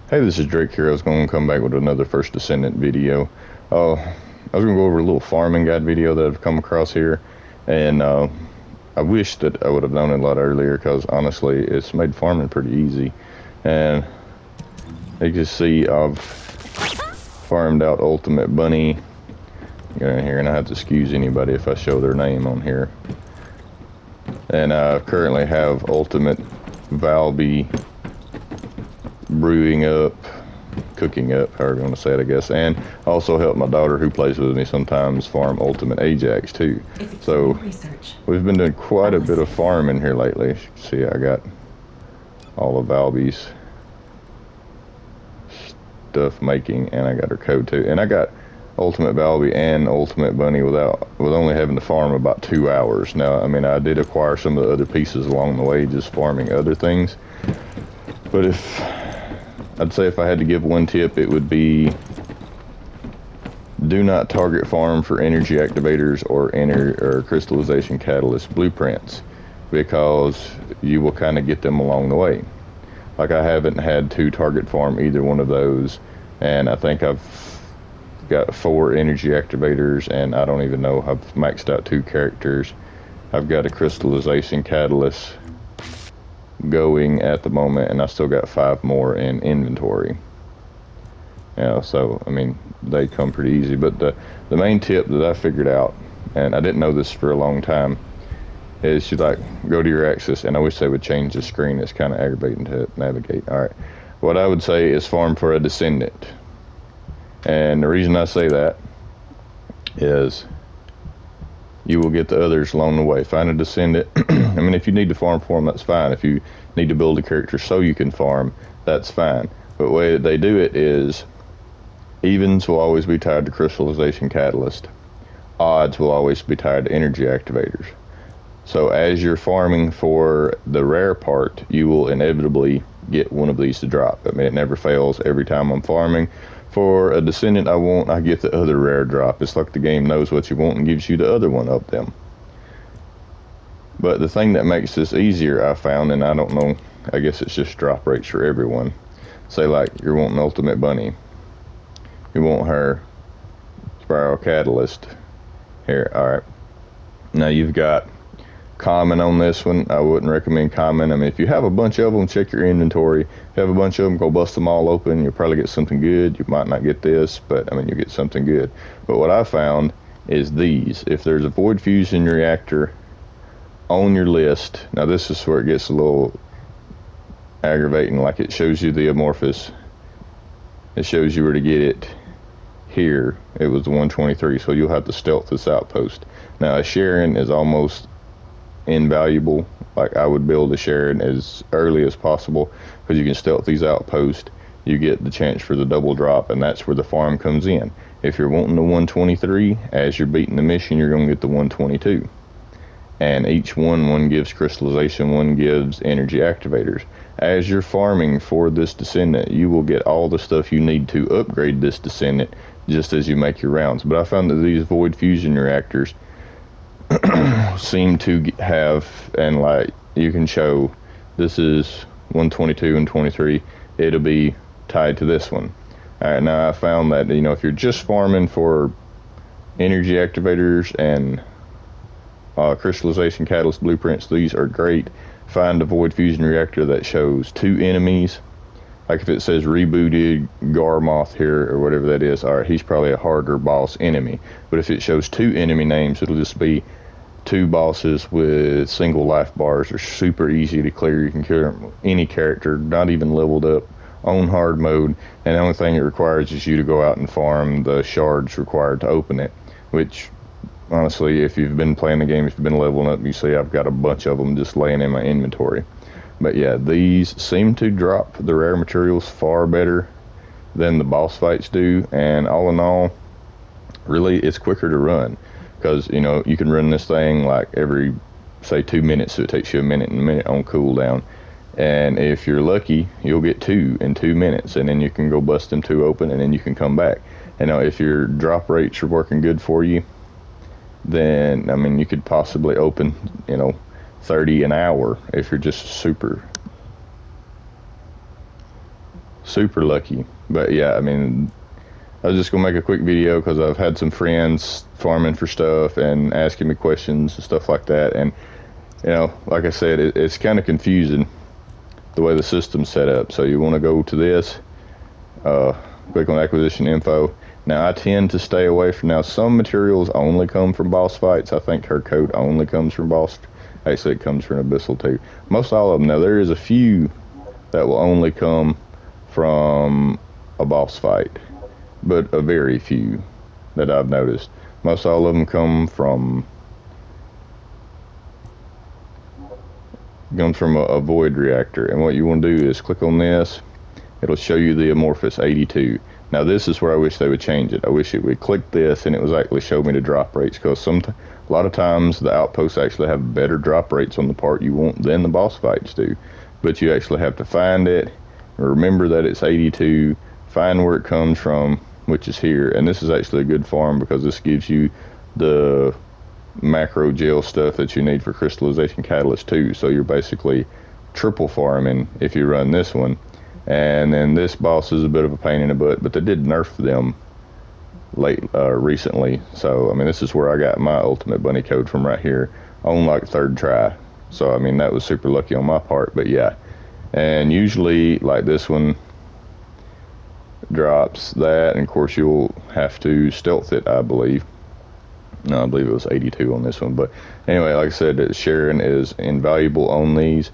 Hey, this is Drake here. I was going to come back with another First Descendant video. I was going to go over a little farming guide video that I've come across here, and I wish that I would have known it a lot earlier because honestly, it's made farming pretty easy. And you can see I've farmed out Ultimate Bunny. Go in here, and I have to excuse anybody if I show their name on here. And I currently have Ultimate Valby brewing up, cooking up, however you want to say it, I guess, and also help my daughter who plays with me sometimes farm Ultimate Ajax too. So we've been doing quite a bit of farming here lately. As you can see, I got all of Valby's stuff making, and I got her code too, and I got Ultimate Valby and Ultimate Bunny with only having to farm about 2 hours. Now, I mean, I did acquire some of the other pieces along the way, just farming other things. But I'd say if I had to give one tip, it would be do not target farm for energy activators or crystallization catalyst blueprints, because you will kind of get them along the way. Like, I haven't had to target farm either one of those, and I think I've got 4 energy activators, and I don't even know, I've maxed out 2 characters. I've got a crystallization catalyst going at the moment, and I still got 5 more in inventory. So I mean, they come pretty easy. But the main tip that I figured out, and I didn't know this for a long time, is you like go to your axis, and I wish they would change the screen. It's kind of aggravating to navigate. All right, what I would say is farm for a descendant, and the reason I say that is you will get the others along the way. Find a descendant. I mean, if you need to farm for them, that's fine. If you need to build a character so you can farm, that's fine. But the way that they do it is evens will always be tied to crystallization catalyst. Odds will always be tied to energy activators. So as you're farming for the rare part, you will inevitably get one of these to drop. I mean, it never fails. Every time I'm farming for a descendant I get the other rare drop. It's like the game knows what you want and gives you the other one of them. But the thing that makes this easier, I found, and I don't know, I guess it's just drop rates for everyone. Say like you're wanting Ultimate Bunny. You want her Spiral Catalyst. Here, alright. Now you've got common on this one. I wouldn't recommend common. I mean, if you have a bunch of them, check your inventory. If you have a bunch of them, go bust them all open. You'll probably get something good. You might not get this, but I mean, you'll get something good. But what I found is these. If there's a void fusion reactor on your list, now this is where it gets a little aggravating. Like, it shows you the amorphous. It shows you where to get it. Here, it was 123, so you'll have to stealth this outpost. Now, a Sharon is almost invaluable. Like, I would build a Sharon as early as possible because you can stealth these outposts. You get the chance for the double drop, and that's where the farm comes in. If you're wanting the 123, as you're beating the mission, you're going to get the 122. And each one gives crystallization, one gives energy activators. As you're farming for this descendant, you will get all the stuff you need to upgrade this descendant just as you make your rounds. But I found that these void fusion reactors seem to have, and like you can show, this is 122 and 23, it'll be tied to this one. All right, now I found that, you know, if you're just farming for energy activators and crystallization catalyst blueprints, these are great. Find a void fusion reactor that shows 2 enemies. Like if it says rebooted Garmoth here or whatever that is, all right, he's probably a harder boss enemy. But if it shows 2 enemy names, it'll just be 2 bosses with single life bars. They're super easy to clear. You can kill any character, not even leveled up, on hard mode. And the only thing it requires is you to go out and farm the shards required to open it, which honestly, if you've been playing the game, if you've been leveling up, you see I've got a bunch of them just laying in my inventory. But yeah, these seem to drop the rare materials far better than the boss fights do, and all in all, really, it's quicker to run, because, you know, you can run this thing like every, say, 2 minutes, so it takes you a minute and a minute on cooldown. And if you're lucky, you'll get 2 in 2 minutes, and then you can go bust them 2 open, and then you can come back. And now if your drop rates are working good for you, then, I mean, you could possibly open, you know, 30 an hour if you're just super super lucky. But yeah, I mean, I was just gonna make a quick video because I've had some friends farming for stuff and asking me questions and stuff like that. And you know, like I said, it's kind of confusing the way the system's set up. So you want to go to this, click on acquisition info. Now I tend to stay away from, now some materials only come from boss fights. I think her coat only comes from boss. Actually, it comes from Abyssal too. Most all of them. Now there is a few that will only come from a boss fight, but a very few that I've noticed. Most all of them comes from a void reactor. And what you want to do is click on this. It'll show you the amorphous 82. Now this is where I wish they would change it. I wish it would click this and it was actually show me the drop rates, because a lot of times the outposts actually have better drop rates on the part you want than the boss fights do. But you actually have to find it, remember that it's 82, find where it comes from, which is here. And this is actually a good farm because this gives you the macro gel stuff that you need for crystallization catalyst too. So you're basically triple farming if you run this one. And then this boss is a bit of a pain in the butt, but they did nerf them recently. So I mean, this is where I got my ultimate bunny code from, right here on like third try. So I mean, that was super lucky on my part. But yeah, and usually like this one drops that, and of course you'll have to stealth it, I believe. No, I believe it was 82 on this one. But anyway, like I said, sharing is invaluable on these.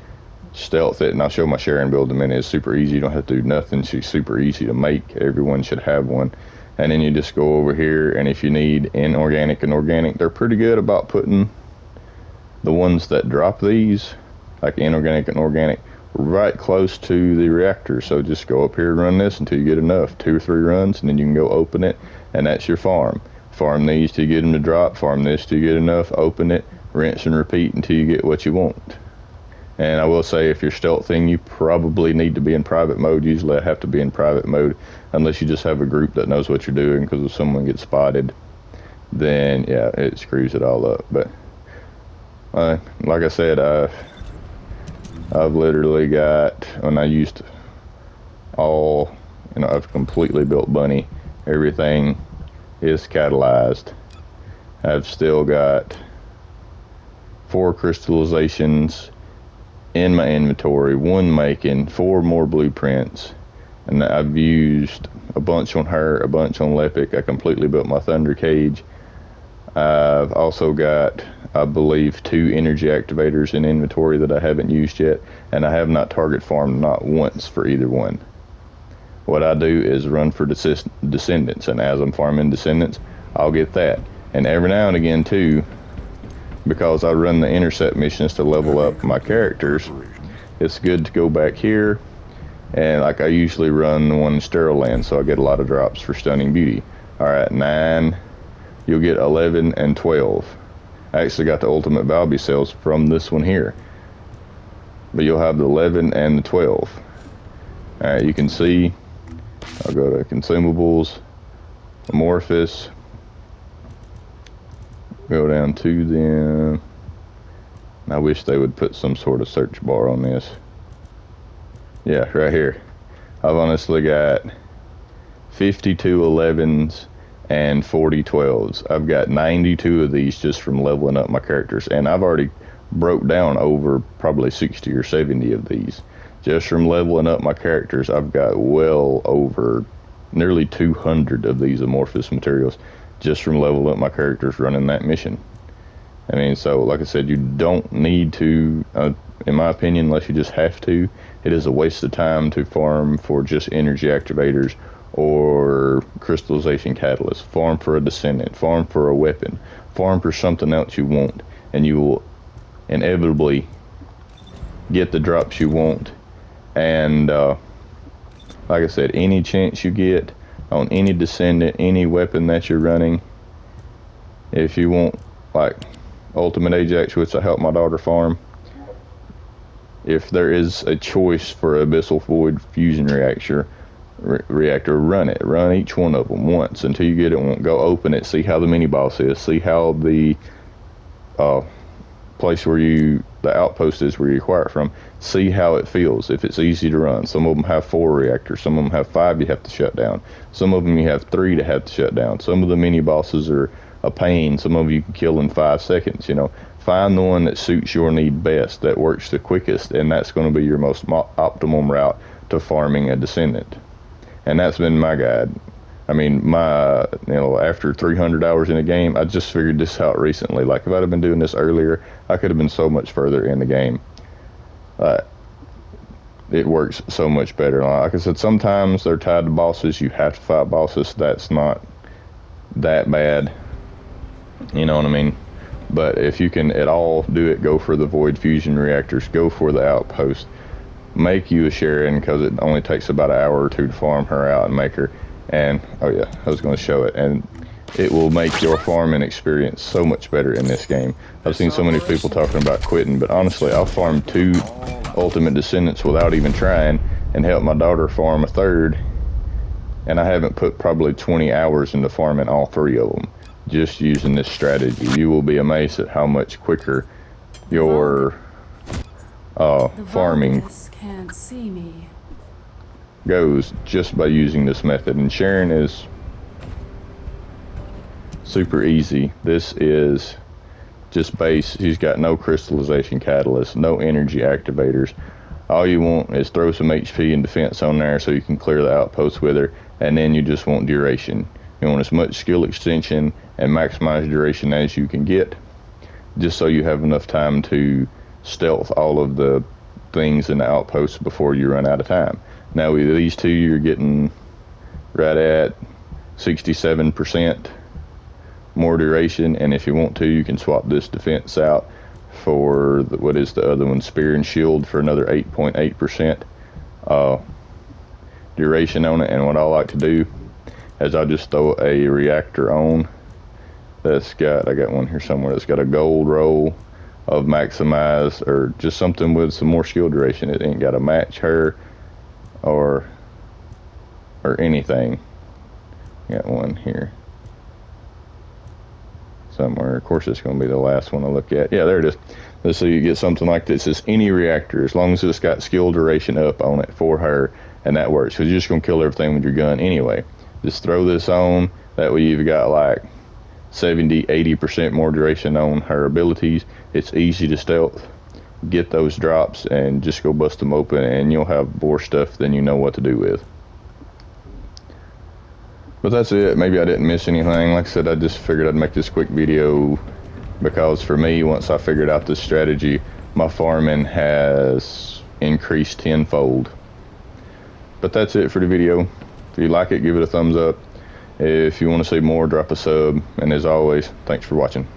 Stealth it, and I'll show my sharing build in a minute. It's super easy. You don't have to do nothing. She's super easy to make. Everyone should have one. And then you just go over here, and if you need inorganic and organic, they're pretty good about putting the ones that drop these, like inorganic and organic, right close to the reactor. So just go up here and run this until you get enough, 2 or 3 runs, and then you can go open it, and that's your farm. Farm these till you get them to drop, farm this till you get enough, open it, rinse and repeat until you get what you want. And I will say, if you're stealthing, you probably need to be in private mode. Usually I have to be in private mode unless you just have a group that knows what you're doing, because if someone gets spotted, then yeah, it screws it all up. But like I said, I've literally got, when I used all, you know, I've completely built bunny. Everything is catalyzed. I've still got 4 crystallizations in my inventory, 1 making, 4 more blueprints, and I've used a bunch on her, a bunch on Lepic. I completely built my thunder cage. I've also got, I believe, 2 energy activators in inventory that I haven't used yet, and I have not target farmed not once for either one. What I do is run for Descendants, and as I'm farming Descendants, I'll get that. And every now and again too, because I run the intercept missions to level up my characters, it's good to go back here, and like I usually run the one in Sterile Land, so I get a lot of drops for Stunning Beauty. Alright, 9, you'll get 11 and 12. I actually got the ultimate Valby cells from this one here, but you'll have the 11 and the 12. Alright, you can see, I'll go to consumables, amorphous, go down to them. I wish they would put some sort of search bar on this. Yeah, right here. I've honestly got 52 11s and 40 12s. I've got 92 of these just from leveling up my characters, and I've already broke down over probably 60 or 70 of these. Just from leveling up my characters, I've got well over nearly 200 of these amorphous materials just from leveling up my characters running that mission. I mean, so like I said, you don't need to, in my opinion, unless you just have to. It is a waste of time to farm for just energy activators or crystallization catalyst. Farm for a Descendant, farm for a weapon, farm for something else you want, and you will inevitably get the drops you want. And like I said, any chance you get on any Descendant, any weapon that you're running, if you want, like Ultimate Ajax, which I help my daughter farm, if there is a choice for Abyssal Void Fusion Reactor, run it. Run each one of them once until you get it. Go open it, see how the mini boss is, see how the place where you the outpost is where you acquire it from. See how it feels, if it's easy to run. Some of them have 4 reactors, some of them have 5 you have to shut down, some of them you have 3 to have to shut down. Some of the mini bosses are a pain, some of you can kill in 5 seconds. You know, find the one that suits your need best, that works the quickest, and that's going to be your most optimum route to farming a Descendant. And that's been my guide. I mean, after 300 hours in a game, I just figured this out recently. Like, if I'd have been doing this earlier, I could have been so much further in the game. It works so much better. Like I said, sometimes they're tied to bosses. You have to fight bosses. That's not that bad. You know what I mean? But if you can at all do it, go for the Void Fusion reactors. Go for the outpost. Make you a Sharon, because it only takes about an hour or 2 to farm her out and make her. And, oh yeah, I was going to show it. And it will make your farming experience so much better in this game. I've seen so many people talking about quitting, but honestly, I've farmed 2 Ultimate Descendants without even trying, and helped my daughter farm a 3rd. And I haven't put probably 20 hours into farming all 3 of them, just using this strategy. You will be amazed at how much quicker your farming can't see me. goes just by using this method. And Sharon is super easy. This is just base. She's got no crystallization catalyst, no energy activators. All you want is throw some HP and defense on there so you can clear the outpost with her, and then you just want duration. You want as much skill extension and maximize duration as you can get, just so you have enough time to stealth all of the things in the outpost before you run out of time. Now with these 2, you're getting right at 67% more duration, and if you want to, you can swap this defense out for what is the other one, Spear and Shield, for another 8.8% duration on it. And what I like to do is I'll just throw a reactor on that's got, I got one here somewhere, that's got a gold roll of maximize, or just something with some more skill duration. It ain't got to match her or anything. Got one here somewhere. Of course, it's going to be the last one to look at. Yeah, there it is. Let's see, you get something like this. It's any reactor, as long as it's got skill duration up on it for her, and that works, because you're just going to kill everything with your gun anyway. Just throw this on. That way you've got like 70-80% more duration on her abilities. It's easy to stealth, get those drops, and just go bust them open, and you'll have more stuff than you know what to do with. But that's it. Maybe I didn't miss anything. Like I said, I just figured I'd make this quick video, because for me, once I figured out this strategy, my farming has increased tenfold. But that's it for the video. If you like it, give it a thumbs up. If you want to see more, drop a sub. And as always, thanks for watching.